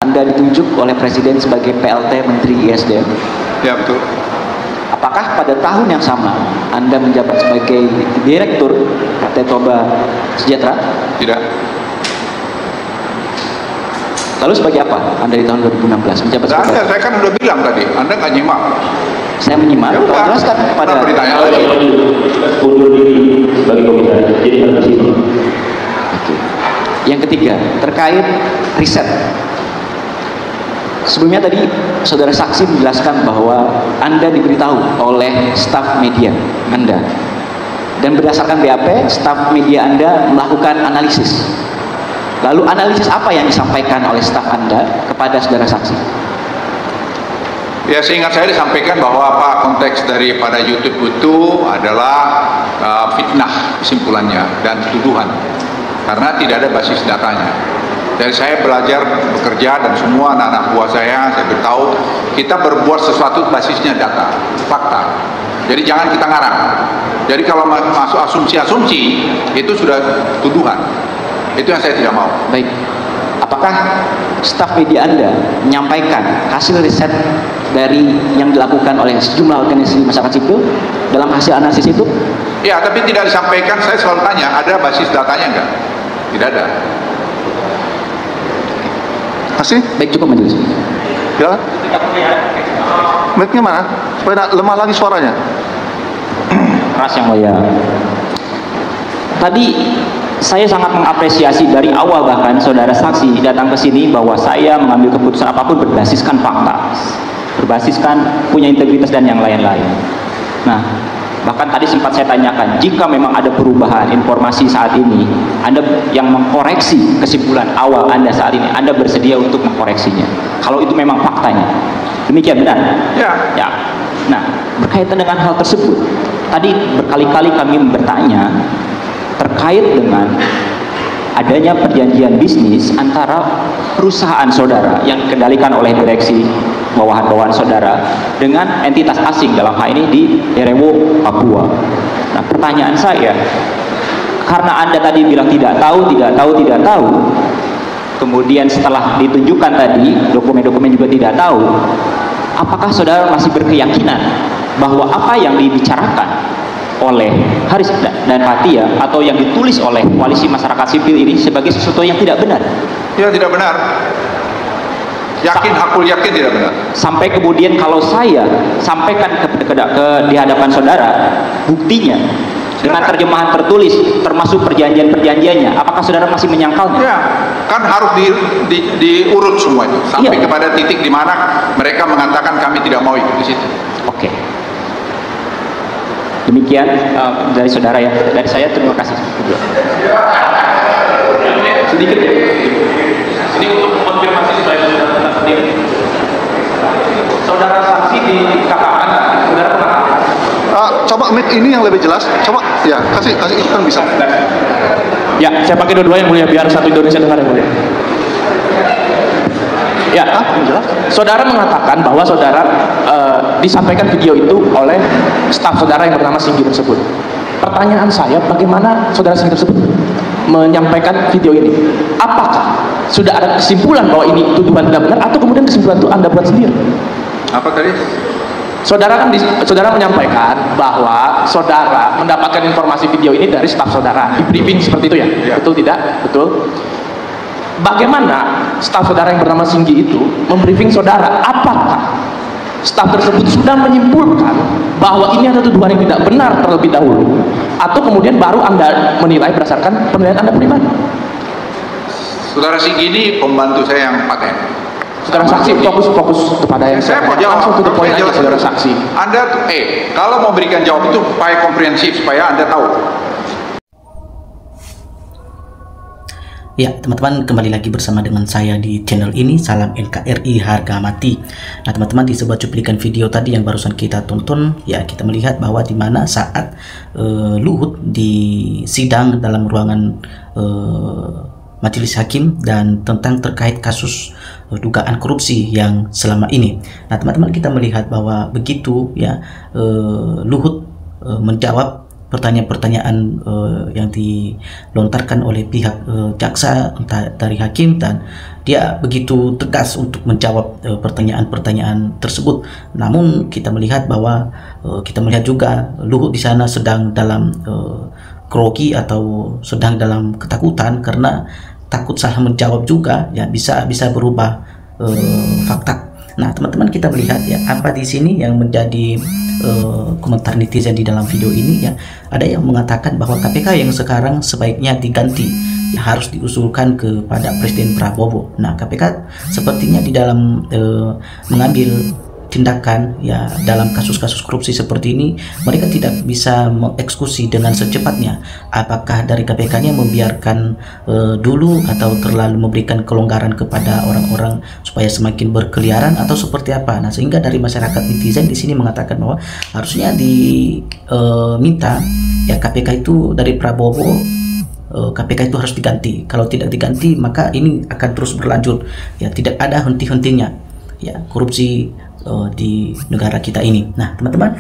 Anda ditunjuk oleh Presiden sebagai PLT Menteri ISDM. Ya, betul. Apakah pada tahun yang sama Anda menjabat sebagai Direktur PT Toba Sejahtera? Tidak. Lalu sebagai apa Anda di tahun 2016 menjabat sebagai? Saya kan udah bilang tadi, Anda nggak nyimak. Saya menyimak. Ya udah. Jelaskan kepada. Kenapa ditanya lagi? Undur diri sebagai komisaris. Jadi harus itu. Oke. Yang ketiga, terkait riset. Sebelumnya tadi saudara saksi menjelaskan bahwa Anda diberitahu oleh staf media Anda, dan berdasarkan BAP, staf media Anda melakukan analisis. Lalu analisis apa yang disampaikan oleh staf Anda kepada saudara saksi? Ya, seingat saya disampaikan bahwa apa konteks daripada YouTube itu adalah fitnah kesimpulannya dan tuduhan, karena tidak ada basis datanya. Dari saya belajar bekerja dan semua anak-anak buah saya beritahu kita berbuat sesuatu basisnya data, fakta. Jadi jangan kita ngarang. Jadi kalau masuk asumsi-asumsi itu sudah tuduhan. Itu yang saya tidak mau. Baik. Apakah staf media Anda menyampaikan hasil riset dari yang dilakukan oleh sejumlah organisasi masyarakat sipil dalam hasil analisis itu? Ya, tapi tidak disampaikan. Saya selalu tanya, ada basis datanya enggak? Tidak ada. Masih? Baik, cukup majelis. Ya. Mic-nya mana? Supaya lemah lagi suaranya. Keras yang mulia. Tadi saya sangat mengapresiasi dari awal, bahkan saudara saksi datang ke sini bahwa saya mengambil keputusan apapun berbasiskan fakta, berbasiskan punya integritas dan yang lain-lain. Nah, bahkan tadi sempat saya tanyakan, jika memang ada perubahan informasi saat ini, Anda yang mengkoreksi kesimpulan awal Anda saat ini, Anda bersedia untuk mengkoreksinya kalau itu memang faktanya. Demikian benar? Ya. Ya. Nah, berkaitan dengan hal tersebut, tadi berkali-kali kami bertanya terkait dengan adanya perjanjian bisnis antara perusahaan saudara yang dikendalikan oleh direksi bawahan-bawahan saudara dengan entitas asing, dalam hal ini di Erewo, Papua. Nah, pertanyaan saya, karena Anda tadi bilang tidak tahu, kemudian setelah ditunjukkan tadi dokumen-dokumen juga tidak tahu, apakah saudara masih berkeyakinan bahwa apa yang dibicarakan oleh Haris dan Fathia atau yang ditulis oleh Koalisi Masyarakat Sipil ini sebagai sesuatu yang tidak benar? Ya, tidak benar. Yakin, aku yakin tidak benar. Sampai kemudian kalau saya sampaikan di hadapan saudara buktinya dengan terjemahan tertulis termasuk perjanjian-perjanjiannya, apakah saudara masih menyangkalnya? Ya, kan harus diurut semua itu sampai kepada titik di mana mereka mengatakan kami tidak mau ikut di situ. Oke. Demikian dari saudara ya. Dari saya terima kasih. Sedikit. Ini untuk konfirmasi supaya saudara tetap sendiri. Saudara saksi di KKN, saudara mengatakan. Coba mic ini yang lebih jelas. Coba, ya kasih itu kan bisa. Ya, saya pakai dua-dua yang mulia biar satu Indonesia dengar yang mulia. Ya, saudara mengatakan bahwa saudara disampaikan video itu oleh staf saudara yang bernama Singgi tersebut. Pertanyaan saya, bagaimana saudara Singgi tersebut menyampaikan video ini? Apakah sudah ada kesimpulan bahwa ini tuduhan tidak benar, atau kemudian kesimpulan itu Anda buat sendiri? Apa tadi? Saudara menyampaikan bahwa saudara mendapatkan informasi video ini dari staf saudara, di briefing seperti itu ya? Betul tidak? Betul. Bagaimana staf saudara yang bernama Singgi itu membriefing saudara? Apakah staf tersebut sudah menyimpulkan bahwa ini ada tuduhan yang tidak benar terlebih dahulu, atau kemudian baru Anda menilai berdasarkan penilaian Anda pribadi? Saudara Singgi ini pembantu saya yang paten. Saudara saksi fokus kepada yang saya mau jawab. langsung to the point aja, saudara saksi. Anda kalau mau berikan jawab itu supaya komprehensif, supaya Anda tahu. Ya, teman-teman, kembali lagi bersama dengan saya di channel ini, Salam NKRI Harga Mati. Nah, teman-teman, di sebuah cuplikan video tadi yang barusan kita tonton, ya kita melihat bahwa di mana saat Luhut di sidang dalam ruangan majelis hakim dan tentang terkait kasus dugaan korupsi yang selama ini. Nah, teman-teman, kita melihat bahwa begitu ya Luhut menjawab pertanyaan-pertanyaan yang dilontarkan oleh pihak jaksa, entah dari hakim dan dia begitu tegas untuk menjawab pertanyaan-pertanyaan tersebut. Namun kita melihat bahwa kita melihat juga Luhut di sana sedang dalam grogi atau sedang dalam ketakutan karena takut salah menjawab juga, ya bisa berubah fakta. Nah, teman-teman, kita melihat ya apa di sini yang menjadi komentar netizen di dalam video ini ya. Ada yang mengatakan bahwa KPK yang sekarang sebaiknya diganti, ya harus diusulkan kepada Presiden Prabowo. Nah, KPK sepertinya di dalam mengambil tindakan ya dalam kasus-kasus korupsi seperti ini, mereka tidak bisa mengeksekusi dengan secepatnya. Apakah dari KPK-nya membiarkan dulu atau terlalu memberikan kelonggaran kepada orang-orang supaya semakin berkeliaran atau seperti apa? Nah, sehingga dari masyarakat netizen di sini mengatakan bahwa harusnya diminta ya KPK itu dari Prabowo, KPK itu harus diganti. Kalau tidak diganti maka ini akan terus berlanjut ya, tidak ada henti-hentinya ya korupsi di negara kita ini. Nah, teman-teman,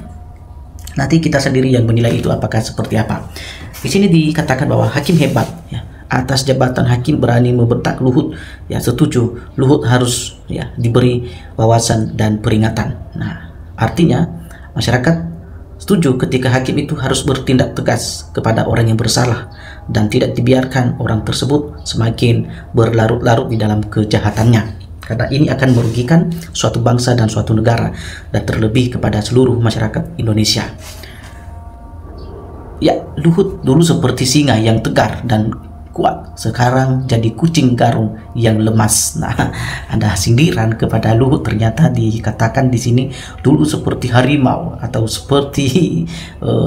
nanti kita sendiri yang menilai itu apakah seperti apa. Di sini dikatakan bahwa hakim hebat ya, atas jabatan hakim berani membentak Luhut. Ya, setuju, Luhut harus ya diberi wawasan dan peringatan. Nah, artinya masyarakat setuju ketika hakim itu harus bertindak tegas kepada orang yang bersalah dan tidak dibiarkan orang tersebut semakin berlarut-larut di dalam kejahatannya, karena ini akan merugikan suatu bangsa dan suatu negara, dan terlebih kepada seluruh masyarakat Indonesia. Ya, Luhut dulu seperti singa yang tegar dan kuat, sekarang jadi kucing garung yang lemas. Nah, ada sindiran kepada Luhut, ternyata dikatakan di sini dulu seperti harimau atau seperti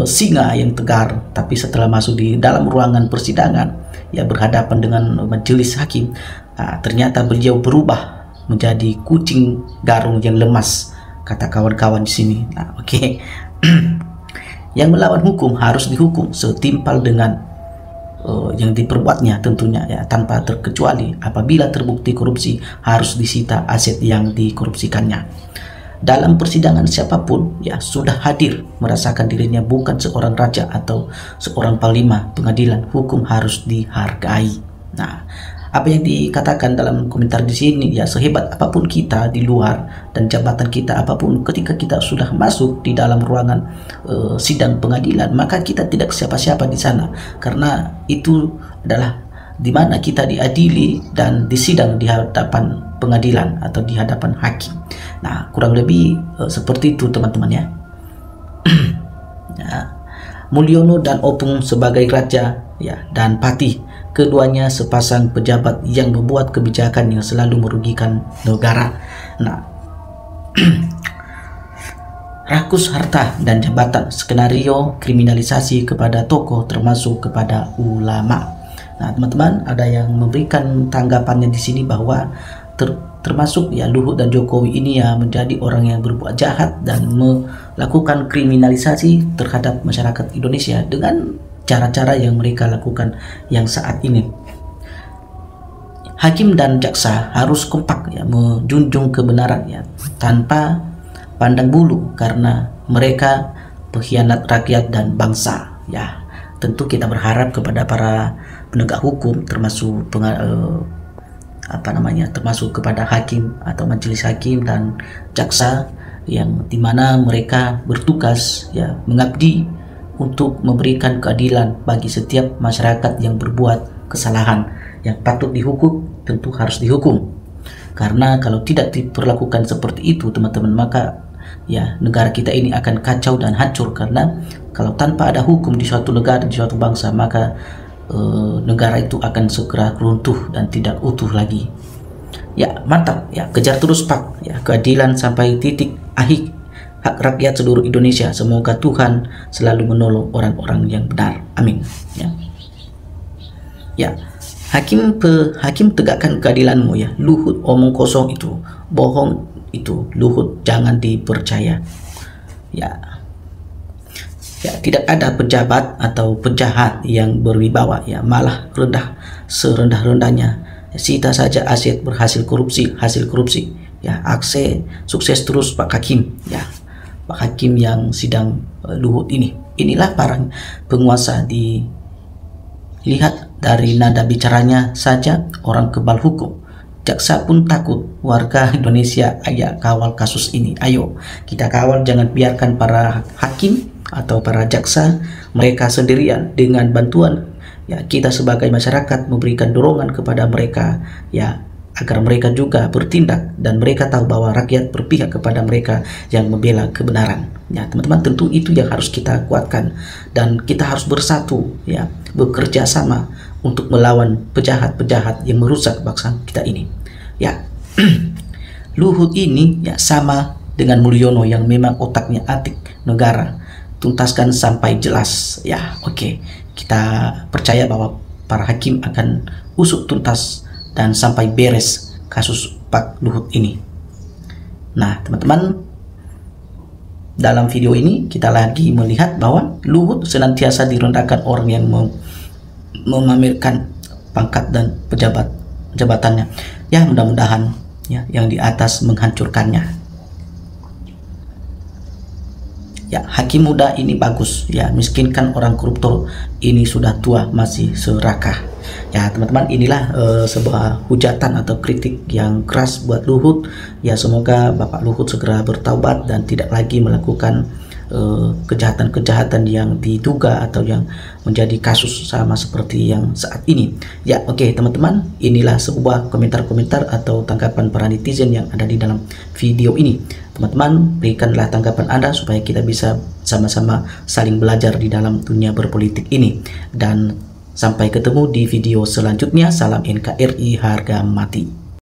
singa yang tegar, tapi setelah masuk di dalam ruangan persidangan ya berhadapan dengan majelis hakim, ternyata beliau berubah menjadi kucing garung yang lemas, kata kawan-kawan di sini. Nah, oke. Yang melawan hukum harus dihukum setimpal dengan yang diperbuatnya tentunya ya, tanpa terkecuali. Apabila terbukti korupsi harus disita aset yang dikorupsikannya. Dalam persidangan siapapun ya sudah hadir merasakan dirinya bukan seorang raja atau seorang panglima pengadilan, hukum harus dihargai. Nah, apa yang dikatakan dalam komentar di sini ya, sehebat apapun kita di luar dan jabatan kita apapun, ketika kita sudah masuk di dalam ruangan sidang pengadilan, maka kita tidak siapa-siapa di sana, karena itu adalah di mana kita diadili dan disidang di hadapan pengadilan atau di hadapan hakim. Nah, kurang lebih seperti itu, teman-teman ya. Ya. Mulyono dan Opung sebagai raja ya dan patih, keduanya sepasang pejabat yang membuat kebijakan yang selalu merugikan negara. Nah, rakus harta dan jabatan, skenario kriminalisasi kepada tokoh termasuk kepada ulama. Nah, teman-teman, ada yang memberikan tanggapannya di sini bahwa termasuk ya Luhut dan Jokowi ini ya menjadi orang yang berbuat jahat dan melakukan kriminalisasi terhadap masyarakat Indonesia dengan cara-cara yang mereka lakukan yang saat ini. Hakim dan jaksa harus kompak ya menjunjung kebenaran ya tanpa pandang bulu, karena mereka pengkhianat rakyat dan bangsa ya. Tentu kita berharap kepada para penegak hukum termasuk termasuk kepada hakim atau majelis hakim dan jaksa yang dimana mereka bertugas ya mengabdi untuk memberikan keadilan bagi setiap masyarakat yang berbuat kesalahan. Yang patut dihukum tentu harus dihukum, karena kalau tidak diperlakukan seperti itu, teman-teman, maka ya negara kita ini akan kacau dan hancur. Karena kalau tanpa ada hukum di suatu negara, di suatu bangsa, maka negara itu akan segera runtuh dan tidak utuh lagi. Ya, mantap ya, kejar terus Pak ya keadilan sampai titik akhir hak rakyat seluruh Indonesia. Semoga Tuhan selalu menolong orang-orang yang benar. Amin. Ya. Ya, hakim tegakkan keadilanmu ya. Luhut omong kosong itu, bohong itu, Luhut jangan dipercaya. Ya. Ya, tidak ada pejabat atau penjahat yang berwibawa ya, malah rendah serendah-rendahnya. Sita saja aset hasil korupsi ya. Akse sukses terus Pak Hakim ya, Pak Hakim yang sidang Luhut ini. Inilah para penguasa, dilihat dari nada bicaranya saja orang kebal hukum. jaksa pun takut. Warga Indonesia, ayo kawal kasus ini. Ayo kita kawal, jangan biarkan para hakim atau para jaksa mereka sendirian. Dengan bantuan ya kita sebagai masyarakat memberikan dorongan kepada mereka ya, agar mereka juga bertindak dan mereka tahu bahwa rakyat berpihak kepada mereka yang membela kebenaran. Ya teman-teman, tentu itu yang harus kita kuatkan dan kita harus bersatu ya, bekerja sama untuk melawan pejahat-pejahat yang merusak bangsa kita ini. Ya, Luhut ini ya sama dengan Mulyono yang memang otaknya atik negara. Tuntaskan sampai jelas ya. Oke, kita percaya bahwa para hakim akan usut tuntas dan sampai beres kasus Pak Luhut ini. Nah teman-teman, dalam video ini kita lagi melihat bahwa Luhut senantiasa direndahkan orang yang memamerkan pangkat dan jabatannya. Ya mudah-mudahan ya yang di atas menghancurkannya. Ya, hakim muda ini bagus ya, miskinkan orang koruptor ini sudah tua masih serakah. Ya teman-teman, inilah sebuah hujatan atau kritik yang keras buat Luhut. Ya semoga Bapak Luhut segera bertaubat dan tidak lagi melakukan kejahatan-kejahatan yang diduga atau yang menjadi kasus sama seperti yang saat ini. Ya oke teman-teman, inilah sebuah komentar-komentar atau tanggapan para netizen yang ada di dalam video ini. Teman-teman, berikanlah tanggapan Anda supaya kita bisa sama-sama saling belajar di dalam dunia berpolitik ini. Dan sampai ketemu di video selanjutnya. Salam NKRI harga mati.